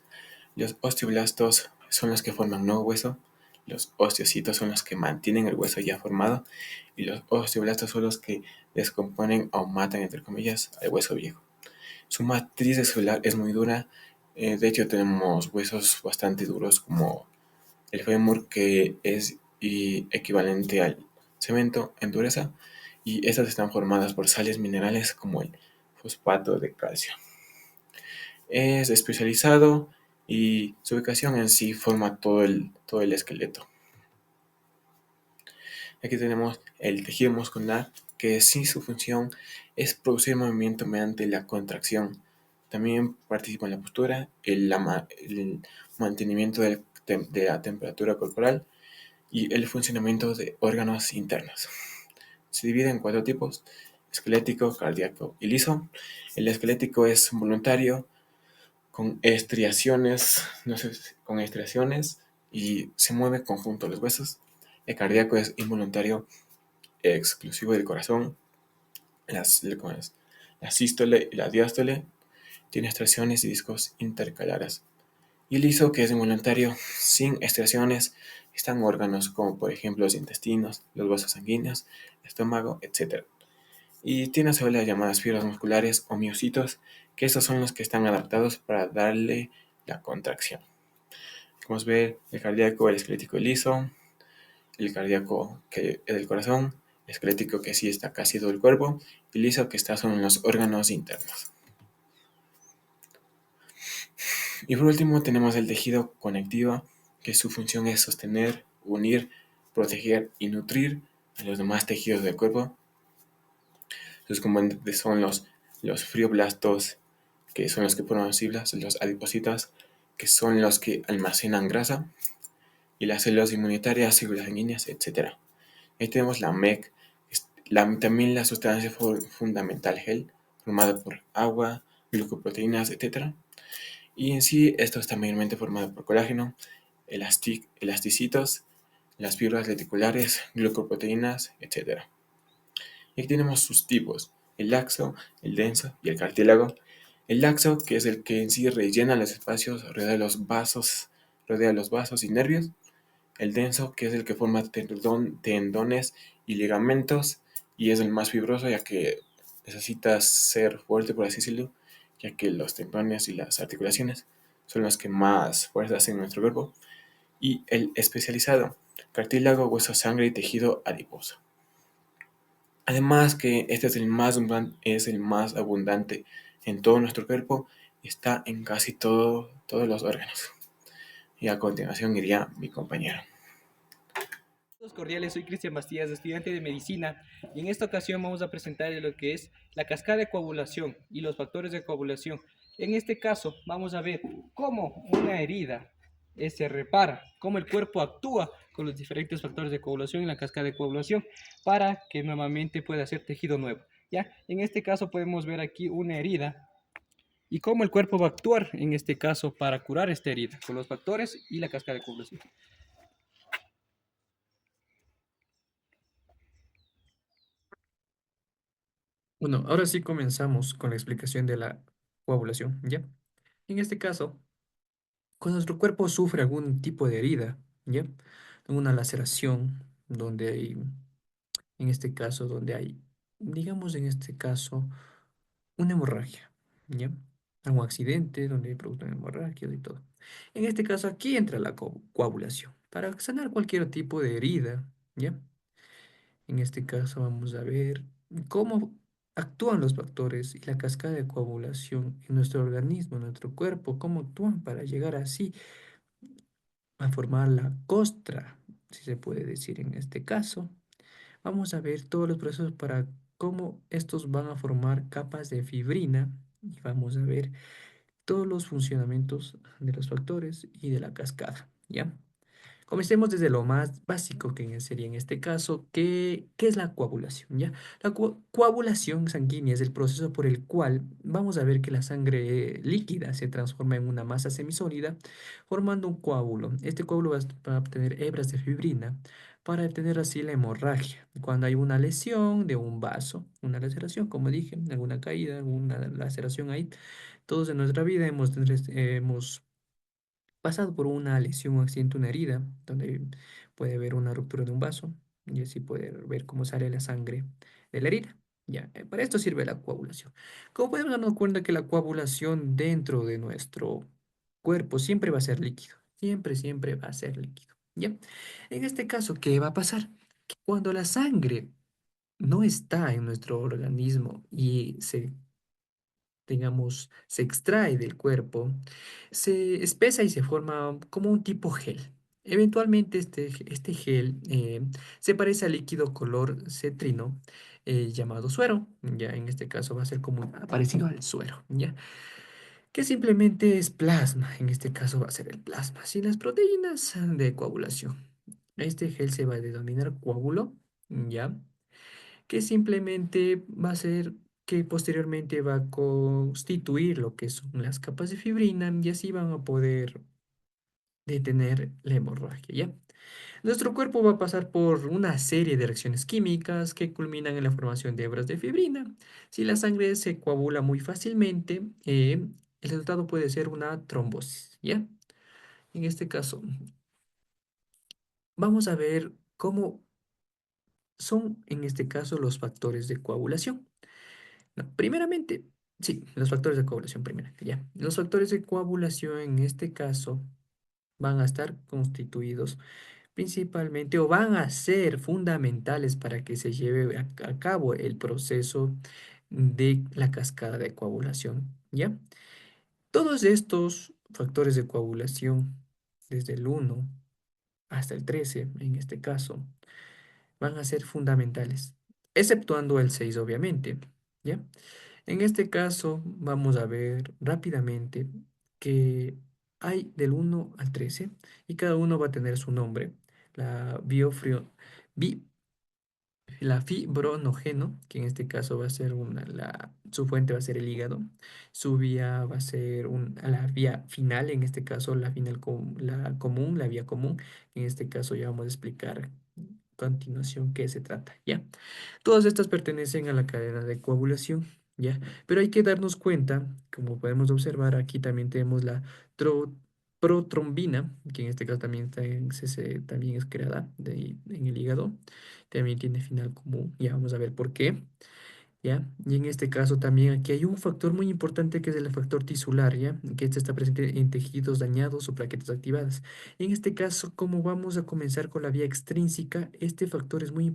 Los osteoblastos son los que forman nuevo hueso, los osteocitos son los que mantienen el hueso ya formado y los osteoblastos son los que descomponen o matan, entre comillas, al hueso viejo. Su matriz celular es muy dura, de hecho tenemos huesos bastante duros como el fémur, que es equivalente al cemento en dureza, y estas están formadas por sales minerales como el fosfato de calcio. Es especializado y su ubicación en sí forma todo el esqueleto. Aquí tenemos el tejido muscular, que sí su función es producir movimiento mediante la contracción. También participa en la postura, el mantenimiento de la temperatura corporal y el funcionamiento de órganos internos. Se divide en 4 tipos: esquelético, cardíaco y liso. El esquelético es voluntario, con estriaciones, no sé, con estriaciones, y se mueve conjunto a los huesos. El cardíaco es involuntario, exclusivo del corazón. La sístole y la diástole tiene estriaciones y discos intercalares. Y el liso, que es involuntario, sin estriaciones, están órganos como por ejemplo los intestinos, los vasos sanguíneos, el estómago, etc. Y tiene células llamadas fibras musculares o miocitos, que estos son los que están adaptados para darle la contracción. Podemos ver el cardíaco, el esquelético liso, el cardíaco que es del corazón, el esquelético que sí está casi todo el cuerpo, y liso que está solo en los órganos internos. Y por último tenemos el tejido conectivo, que su función es sostener, unir, proteger y nutrir a los demás tejidos del cuerpo. Sus componentes son los fibroblastos, que son los que forman fibras, los adipocitos, que son los que almacenan grasa, y las células inmunitarias, células sanguíneas, etc. Ahí tenemos la MEC, también la sustancia fundamental gel, formada por agua, glucoproteínas, etc. Y en sí, esto está mayormente formado por colágeno, elasticitos, las fibras reticulares, glucoproteínas, etc. Y aquí tenemos sus tipos: el laxo, el denso y el cartílago. El laxo, que es el que en sí rellena los espacios, rodea los vasos y nervios. El denso, que es el que forma tendones y ligamentos, y es el más fibroso, ya que necesita ser fuerte, por así decirlo, ya que los tendones y las articulaciones son los que más fuerza hacen en nuestro cuerpo. Y el especializado: cartílago, hueso, sangre y tejido adiposo. Además que este es el más abundante en todo nuestro cuerpo y está en casi todos los órganos. Y a continuación iría mi compañero. Saludos cordiales, soy Cristian Bastías, estudiante de medicina, y en esta ocasión vamos a presentar lo que es la cascada de coagulación y los factores de coagulación. En este caso vamos a ver cómo una herida se repara, cómo el cuerpo actúa con los diferentes factores de coagulación en la cascada de coagulación para que nuevamente pueda ser tejido nuevo. ¿Ya? En este caso podemos ver aquí una herida y cómo el cuerpo va a actuar en este caso para curar esta herida con los factores y la cascada de coagulación. Bueno, ahora sí comenzamos con la explicación de la coagulación, ¿ya? En este caso, cuando nuestro cuerpo sufre algún tipo de herida, ¿ya? Una laceración, donde hay, en este caso, donde hay, digamos en este caso, una hemorragia, ¿ya? Algún accidente donde hay producto de hemorragia y todo. En este caso, aquí entra la coagulación, para sanar cualquier tipo de herida, ¿ya? En este caso vamos a ver cómo actúan los factores y la cascada de coagulación en nuestro organismo, en nuestro cuerpo, cómo actúan para llegar así a formar la costra, si se puede decir en este caso. Vamos a ver todos los procesos para cómo estos van a formar capas de fibrina y vamos a ver todos los funcionamientos de los factores y de la cascada, ¿ya? Comencemos desde lo más básico que sería en este caso, ¿qué es la coagulación? ¿Ya? La coagulación sanguínea es el proceso por el cual vamos a ver que la sangre líquida se transforma en una masa semisólida, formando un coágulo. Este coágulo va a obtener hebras de fibrina para detener así la hemorragia. Cuando hay una lesión de un vaso, una laceración, como dije, alguna caída, alguna laceración ahí, todos en nuestra vida hemos pasado por una lesión o accidente, una herida, donde puede haber una ruptura de un vaso y así puede ver cómo sale la sangre de la herida. Ya, para esto sirve la coagulación. Como podemos darnos cuenta que la coagulación dentro de nuestro cuerpo siempre va a ser líquido, siempre va a ser líquido. ¿Ya? En este caso, ¿qué va a pasar? Que cuando la sangre no está en nuestro organismo y se extrae del cuerpo, se espesa y se forma como un tipo gel. Eventualmente este gel se parece al líquido color cetrino llamado suero, ya en este caso va a ser como parecido al suero, ya que simplemente es plasma, en este caso va a ser el plasma, sin las proteínas de coagulación. Este gel se va a denominar coágulo, ya que simplemente va a ser que posteriormente va a constituir lo que son las capas de fibrina y así van a poder detener la hemorragia, ¿ya? Nuestro cuerpo va a pasar por una serie de reacciones químicas que culminan en la formación de hebras de fibrina. Si la sangre se coagula muy fácilmente, el resultado puede ser una trombosis, ¿ya? En este caso, vamos a ver cómo son, en este caso, los factores de coagulación. No, primeramente, sí, los factores de coagulación, primeramente, ya. Los factores de coagulación en este caso van a estar constituidos principalmente o van a ser fundamentales para que se lleve a cabo el proceso de la cascada de coagulación, ¿ya? Todos estos factores de coagulación, desde el 1 hasta el 13 en este caso, van a ser fundamentales, exceptuando el 6 obviamente, ¿ya? En este caso, vamos a ver rápidamente que hay del 1 al 13 y cada uno va a tener su nombre. La bi- la fibronógeno, que en este caso va a ser su fuente va a ser el hígado, su vía va a ser la vía final, en este caso la final la común, la vía común, en este caso ya vamos a explicar a continuación qué se trata, ¿ya? Todas estas pertenecen a la cadena de coagulación, ¿ya? Pero hay que darnos cuenta, como podemos observar, aquí también tenemos la tro- protrombina, que en este caso también, también es creada en el hígado, también tiene final común, ya vamos a ver por qué. ¿Ya? Y en este caso también aquí hay un factor muy importante que es el factor tisular, ¿ya? Que este está presente en tejidos dañados o plaquetas activadas. En este caso, como vamos a comenzar con la vía extrínseca, este factor es muy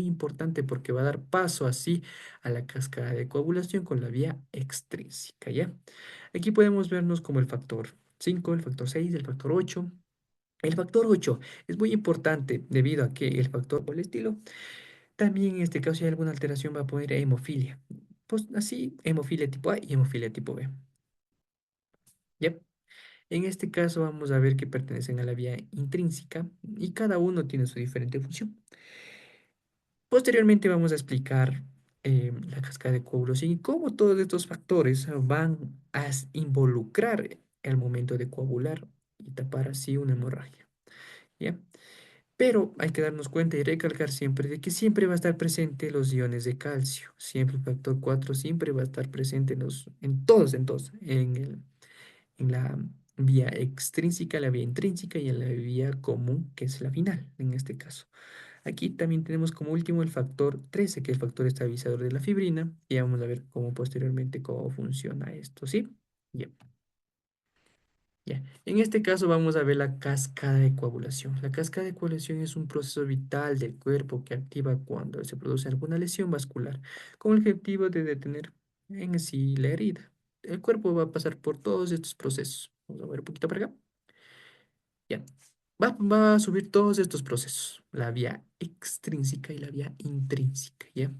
importante porque va a dar paso así a la cascada de coagulación con la vía extrínseca, ¿ya? Aquí podemos vernos como el factor 5, el factor 6, el factor 8. El factor 8 es muy importante debido a que el factor por el estilo también en este caso, si hay alguna alteración, va a poner hemofilia. Pues así, hemofilia tipo A y hemofilia tipo B. ¿Ya? En este caso vamos a ver que pertenecen a la vía intrínseca y cada uno tiene su diferente función. Posteriormente vamos a explicar la cascada de coagulación y cómo todos estos factores van a involucrar el momento de coagular y tapar así una hemorragia. ¿Ya? Pero hay que darnos cuenta y recalcar siempre de que siempre va a estar presente los iones de calcio. Siempre el factor 4 siempre va a estar presente en todos, en la vía extrínseca, la vía intrínseca y en la vía común, que es la final, en este caso. Aquí también tenemos como último el factor 13 que es el factor estabilizador de la fibrina. Y vamos a ver cómo posteriormente cómo funciona esto, ¿sí? Bien. Ya. En este caso vamos a ver la cascada de coagulación. La cascada de coagulación es un proceso vital del cuerpo que activa cuando se produce alguna lesión vascular con el objetivo de detener en sí la herida. El cuerpo va a pasar por todos estos procesos. Vamos a ver un poquito para acá. Ya. Va a subir todos estos procesos, la vía extrínseca y la vía intrínseca, ¿ya?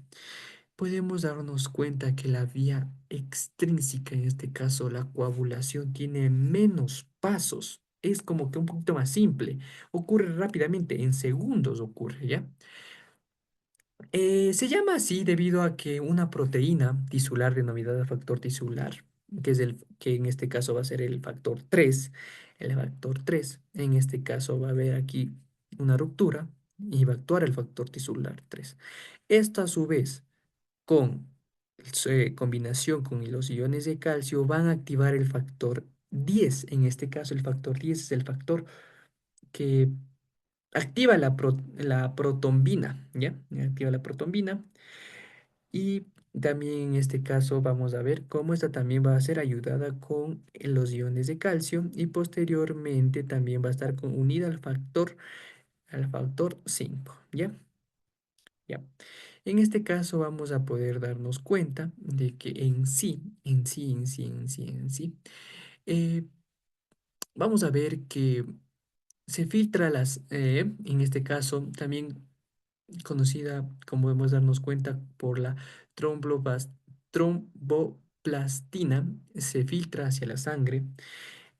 podemos darnos cuenta que la vía extrínseca, en este caso la coagulación, tiene menos pasos. Es como que un poquito más simple. Ocurre rápidamente, en segundos ocurre, ¿ya? Se llama así debido a que una proteína tisular denominada factor tisular, que en este caso va a ser el factor 3 en este caso va a haber aquí una ruptura y va a actuar el factor tisular 3. Esto a su vez, con combinación con los iones de calcio, van a activar el factor 10. En este caso, el factor 10 es el factor que activa la protombina, ¿ya? Activa la protombina. Y también en este caso vamos a ver cómo esta también va a ser ayudada con los iones de calcio y posteriormente también va a estar unida al factor 5, ¿ya? Ya. En este caso vamos a poder darnos cuenta de que eh, vamos a ver que se filtra en este caso también conocida, como podemos darnos cuenta, por la tromboplastina, se filtra hacia la sangre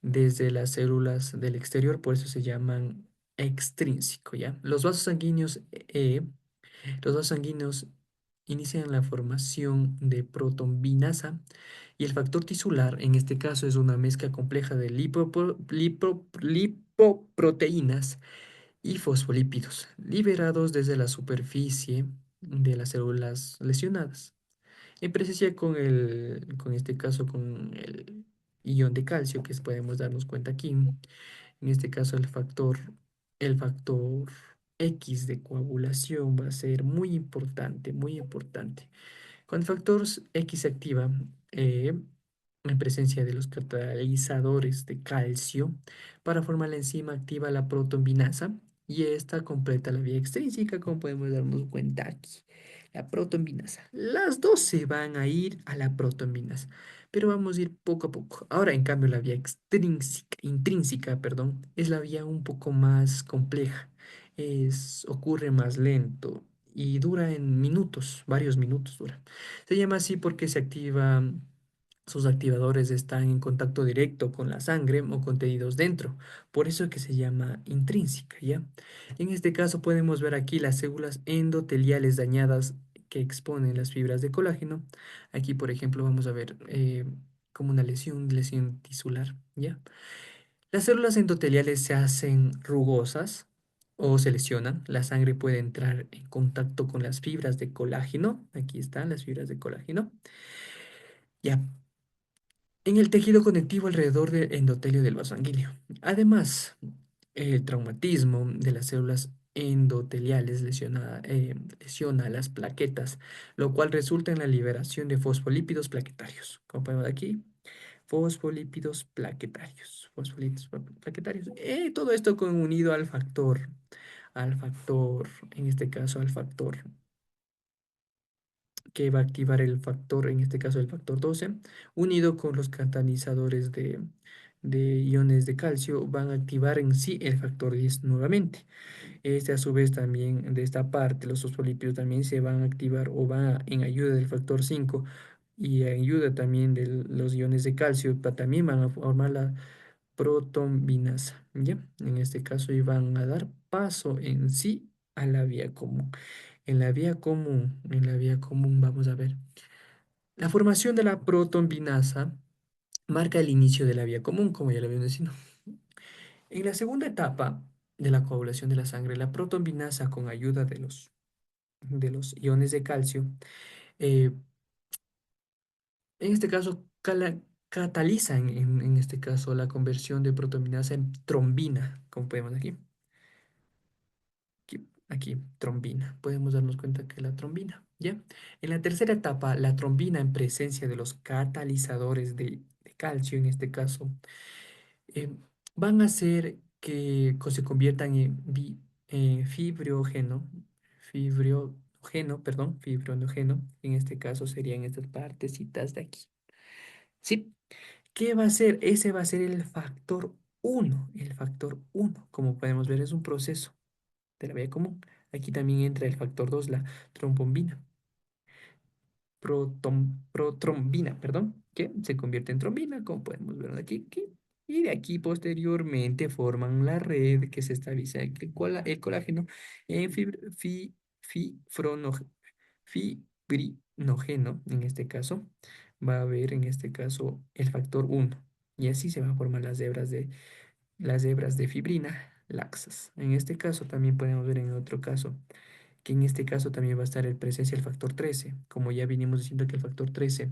desde las células del exterior, por eso se llaman extrínseco, ¿ya? Los vasos sanguíneos inician la formación de protombinasa y el factor tisular, en este caso, es una mezcla compleja de lipoproteínas y fosfolípidos liberados desde la superficie de las células lesionadas. En presencia con este caso, con el ion de calcio, que podemos darnos cuenta aquí, en este caso el factor X de coagulación va a ser muy importante, muy importante. Cuando el factor X se activa, en presencia de los catalizadores de calcio, para formar la enzima activa la protombinasa y esta completa la vía extrínseca, como podemos darnos cuenta aquí. La protombinasa. Las dos se van a ir a la protombinasa, pero vamos a ir poco a poco. Ahora, en cambio, la vía intrínseca, perdón, es la vía un poco más compleja. Ocurre más lento y dura en minutos, varios minutos dura. Se llama así porque sus activadores están en contacto directo con la sangre o contenidos dentro. Por eso que se llama intrínseca, ¿ya? En este caso podemos ver aquí las células endoteliales dañadas que exponen las fibras de colágeno. Aquí, por ejemplo, vamos a ver como una lesión tisular, ¿ya? Las células endoteliales se hacen rugosas o se lesionan. La sangre puede entrar en contacto con las fibras de colágeno. Aquí están las fibras de colágeno. Ya, en el tejido conectivo alrededor del endotelio del vaso sanguíneo. Además, el traumatismo de las células endoteliales lesiona las plaquetas, lo cual resulta en la liberación de fosfolípidos plaquetarios. Como podemos ver aquí, fosfolípidos plaquetarios. Fosfolípidos plaquetarios. Todo esto unido en este caso, al factor que va a activar el factor, en este caso el factor 12, unido con los catalizadores de iones de calcio, van a activar en sí el factor 10 nuevamente. Este a su vez también de esta parte, los fosfolípidos también se van a activar o van en ayuda del factor 5 y en ayuda también de los iones de calcio, también van a formar la protombinasa, ¿ya? En este caso y van a dar paso en sí a la vía común. En la vía común vamos a ver. La formación de la protombinasa marca el inicio de la vía común, como ya lo habíamos dicho. En la segunda etapa de la coagulación de la sangre, la protombinasa con ayuda de los iones de calcio, eh, en este caso cataliza en este caso la conversión de protombinasa en trombina, como podemos aquí. Aquí, trombina. Podemos darnos cuenta que la trombina, ¿ya? En la tercera etapa, la trombina en presencia de los catalizadores de calcio, en este caso, eh, van a hacer que se conviertan en fibrinógeno, en este caso serían estas partecitas de aquí. ¿Sí? ¿Qué va a ser? Ese va a ser el factor 1. Como podemos ver, es un proceso de la vía común. Aquí también entra el factor 2, la trombombina. protrombina, perdón, que se convierte en trombina, como podemos ver aquí. Y de aquí posteriormente forman la red que se estabiliza el colágeno en fibrinógeno, en este caso, va a haber en este caso el factor 1. Y así se van a formar las hebras de fibrina laxas. En este caso también podemos ver en otro caso, que en este caso también va a estar el presencia del factor 13. Como ya vinimos diciendo que el factor 13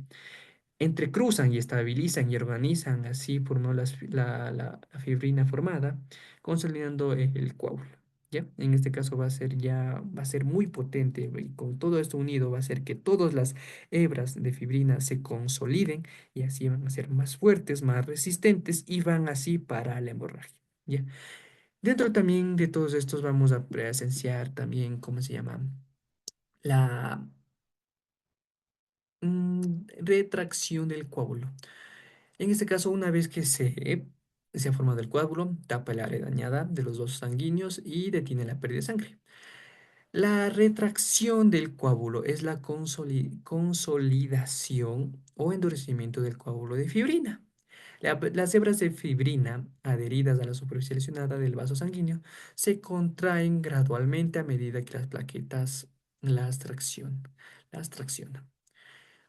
entrecruzan y estabilizan y organizan, así formó la fibrina formada, consolidando el coágulo. ¿Ya? En este caso va a ser muy potente y con todo esto unido va a hacer que todas las hebras de fibrina se consoliden y así van a ser más fuertes, más resistentes y van así para la hemorragia. ¿Ya? Dentro también de todos estos vamos a presenciar también, ¿cómo se llama? La retracción del coágulo. En este caso, una vez que se ha formado el coágulo, tapa el área dañada de los vasos sanguíneos y detiene la pérdida de sangre. La retracción del coágulo es la consolidación o endurecimiento del coágulo de fibrina. Las hebras de fibrina adheridas a la superficie lesionada del vaso sanguíneo se contraen gradualmente a medida que las plaquetas las traccionan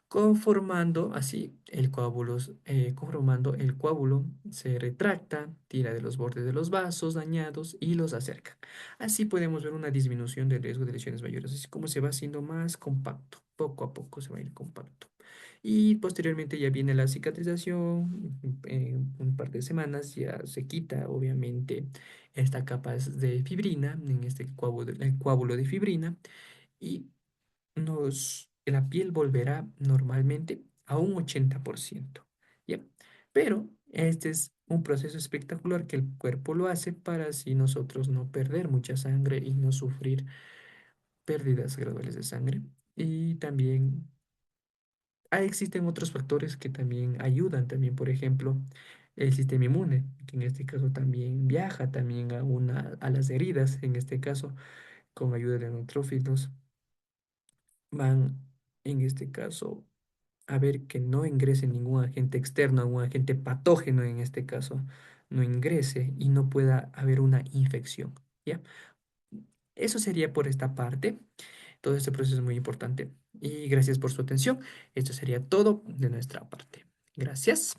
conformando así conformando el coágulo, se retracta, tira de los bordes de los vasos dañados y los acerca. Así podemos ver una disminución del riesgo de lesiones mayores, así como se va haciendo más compacto, poco a poco se va a ir compacto. Y posteriormente ya viene la cicatrización, en un par de semanas ya se quita obviamente esta capa de fibrina, en este coágulo, el coágulo de fibrina, y la piel volverá normalmente a un 80%. ¿Ya? Pero este es un proceso espectacular que el cuerpo lo hace para así nosotros no perder mucha sangre y no sufrir pérdidas graduales de sangre. Y también existen otros factores que también ayudan, también por ejemplo, el sistema inmune, que en este caso también viaja también a las heridas, en este caso con ayuda de neutrófilos van en este caso a ver que no ingrese ningún agente externo, algún agente patógeno en este caso, no ingrese y no pueda haber una infección, ¿ya? Eso sería por esta parte. Todo este proceso es muy importante y gracias por su atención. Esto sería todo de nuestra parte. Gracias.